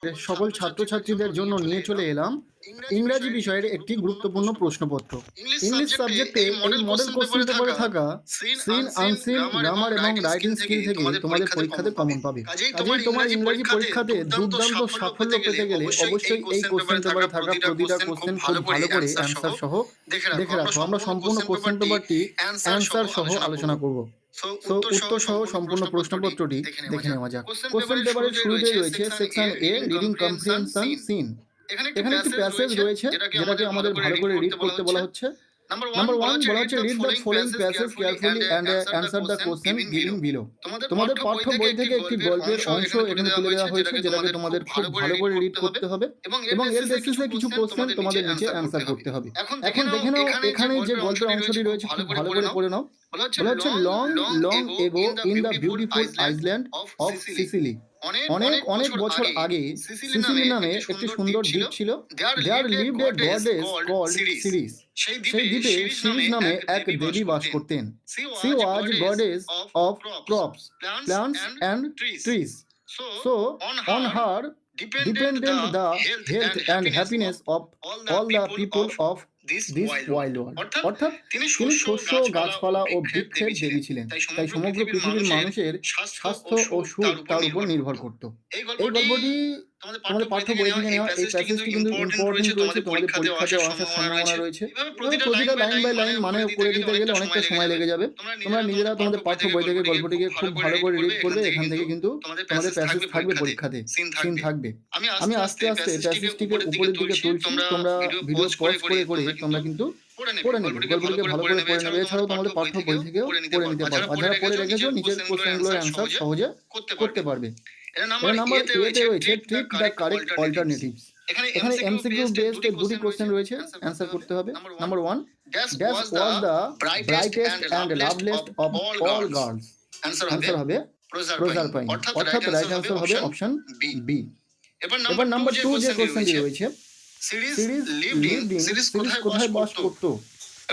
সকল ছাত্রছাত্রীদের জন্য নিয়ে চলে এলাম ইংরাজি বিষয়ের একটি গুরুত্বপূর্ণ প্রশ্নপত্র। ইংলিশ সাবজেক্টে এই মডেল কোশ্চেন পেপারে থাকা সিন আনসিন গ্রামার এবং রাইটিং স্কিল থেকে তোমাদের পরীক্ষাতে কমন পাবে। কাজেই তোমার ইংরাজি পরীক্ষাতে দুর্দান্ত সাফল্য পেতে গেলে অবশ্যই এই কোশ্চেন পেপারে থাকা প্রতিটা কোশ্চেন খুব ভালো করে অ্যান্সার সহ দেখে রাখো। আমরা সম্পূর্ণ কোশ্চেন পেপারটি অ্যান্সার সহ আলোচনা করব। সো উত্তর সহ সম্পূর্ণ প্রশ্নপত্রটি দেখে নেওয়া যাক। কোশ্চেন পেপারের শুরুতেই রয়েছে সেকশন এ, রিডিং কম্প্রিহেনশন সিন। এখানে একটি প্যাসেজ রয়েছে যেটাকে আমাদের ভালো করে রিড করতে বলা হচ্ছে। নাম্বার 1 বলা হচ্ছে read the following passage carefully and answer the question giving below. তোমাদের পাঠ্য বই থেকে একটি গল্পের অংশ এখানে তুলে দেওয়া হয়েছে যেটাকে তোমাদের খুব ভালো করে রিড করতে হবে এবং এর বেসিসে কিছু কোশ্চেন তোমাদের নিচে অ্যানসার করতে হবে। এখন দেখে নাও এখানে যে গল্পের অংশটি রয়েছে খুব ভালো করে পড়ে নাও। বলা হচ্ছে long long ago in the beautiful island of Sicily. অনেক অনেক বছর আগে সিসিলি নামে একটি সুন্দর দ্বীপ ছিল। There lived a goddess called Ceres. সেই দ্বীপে সিরিস নামে এক দেবী বাস করতেন। She was goddess of crops, plants and trees. So on her depended the health and happiness of all the people of this wild world. অর্থাৎ তিনি শস্য, গাছপালা ও বৃক্ষের দেবী ছিলেন, তাই সমগ্র পৃথিবীর মানুষের স্বাস্থ্য ও সুখ তার উপর নির্ভর করত। এই গল্পটি তোমাদের পাঠ্য বই থেকে নেওয়া। এই প্যাসেজটি কিন্তু ইম্পর্টেন্ট রয়েছে, তোমাদের পরীক্ষাতে আসার সম্ভাবনা রয়েছে। প্রতিটা লাইন বাই লাইন মানে করে দিতে গেলে অনেকটা সময় লেগে যাবে। তোমরা নিজেরা তোমাদের পাঠ্য বই থেকে গল্পটিকে খুব ভালো করে রিড করবে। এখান থেকে কিন্তু তোমাদের প্যাসেজ থাকবে পরীক্ষাতে, সিন থাকবে। আমি আস্তে আস্তে প্যাসেজটিকে উপরের দিকে তুলছি, তোমরা ভিডিও পজ করে করে তোমরা কিন্তু পড়ে নেবে, গল্পটিকে ভালো করে পড়ে নেবে। এছাড়াও তোমাদের পাঠ্য বই থেকেও পড়ে নিতে পারো। আর যারা পড়ে রেখেছো নিচের কোশ্চেনগুলোর অ্যান্সার সহজে করতে পারবে। নাম্বার এতে রয়েছে ট্রিক দ্য কারেক্ট অল্টারনেটিভস। এখানে এমসিকিউ বেসড দুটি কোশ্চেন রয়েছে, অ্যান্সার করতে হবে। Number 1 dash was the brightest and loveliest of all girls. Answer হবে প্রোজারপাইন, অর্থাৎ রাইট অ্যান্সার হবে অপশন বি। এবার নাম্বার 2 যে কোশ্চেনটি রয়েছে সিরিজ কোথায় বাস করতো।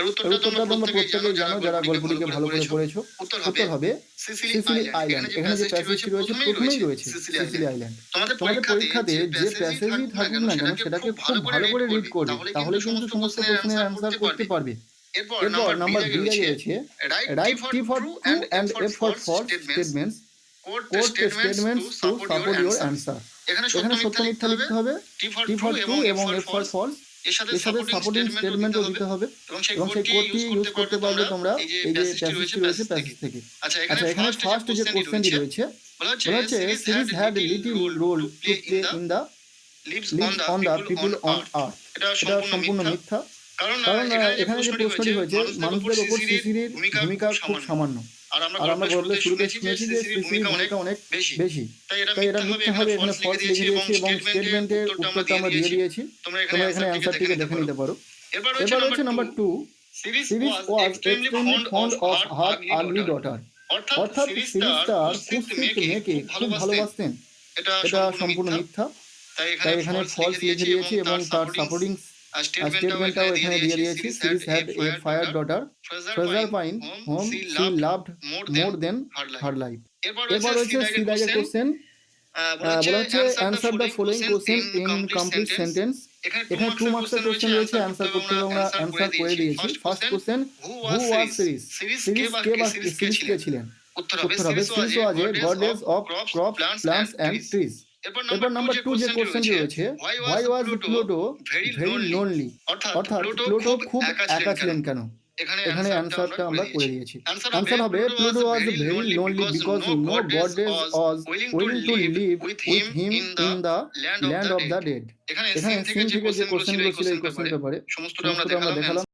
উত্তরটা তোমরা প্রত্যেকেই জানো যারা গল্পটিকে ভালো করে পড়েছো। উত্তর হবে সিসিলি আইল্যান্ড। এখানে যে প্যাসেজটি রয়েছে প্রথমেই রয়েছে সিসিলি আইল্যান্ড। তোমাদের পরীক্ষাতে যে প্যাসেজই থাকুক না কেন সেটাকে খুব ভালো করে রিড করবে, তাহলে কিন্তু সমস্ত প্রশ্নের অ্যান্সার করতে পারবে। এরপর নাম্বার বি রয়েছে write T for true and F for false statements, quote statements to support your answer. এখানে সত্য মিথ্যা লিখতে হবে, টি ফর ট্রু এবং এফ ফর ফলস এর সাথে সাপোর্টিং স্টেটমেন্টও দিতে হবে এবং সেই কোডটি ইউজ করতে পারবে তোমরা এই যে প্যাসেজটি রয়েছে প্যাসেজ থেকে। আচ্ছা, এখানে ফার্স্ট যে কোশ্চেনটি রয়েছে বলা হচ্ছে Ceres had little role to play in the lives on the people on earth. এটা সম্পূর্ণ মিথ্যা, কারণ এখানে যে প্রশ্নটি হয়েছে মানুষদের উপর সিসিলির ভূমিকা খুব সামান্য। আর আমরা গল্পের শুরুতে শুনেছি যে সিসিলির ভূমিকা অনেক বেশি, তাই এটা মিথ্যা হবে। এখানে ফলস লিখে দিয়েছি এবং স্টেটমেন্টের উত্তরটা আমরা দিয়ে দিয়েছি। তোমরা এখানে অ্যান্সারটিকে দেখে নিতে পারো। এবার হচ্ছে number 2 series was extremely fond of her early daughter. অর্থাৎ সিরিজ তার কুৎসিত মেয়েকে খুব ভালোবাসতেন। এটা সম্পূর্ণ মিথ্যা, তাই এখানে ফলস লিখে দিয়েছি এবং তার সাপোর্টিং স্টেটমেন্টটাও এখানে দিয়ে দিয়েছি। Ceres had a fair daughter Proserpine whom she loved more than her life. এরপর হচ্ছে সি দাগের কোশ্চেন বলা হচ্ছে answer the following question in complete sentence. এখানে 2 মার্কসের কোশ্চেন রয়েছে, অ্যান্সার করতে হবে। আমরা অ্যান্সার করে দিয়েছি। First question who was Ceres, Ceres কে ছিলেন। উত্তর হবে Ceres was a goddess of crops, plants and trees. এরপর নাম্বার 2 যে কোশ্চেনটি রয়েছে why was Pluto very lonely. অর্থাৎ প্লুটো খুব একা ছিলেন কেন। এখানে অ্যান্সারটা আমরা করে দিয়েছি। অ্যান্সার হবে Pluto was very lonely because no goddess was willing to live with him in the land of the dead. এখানে সিন থেকে যে কোশ্চেনগুলো ছিল এই কোশ্চেন পেপারে সমস্তটা আমরা দেখালাম।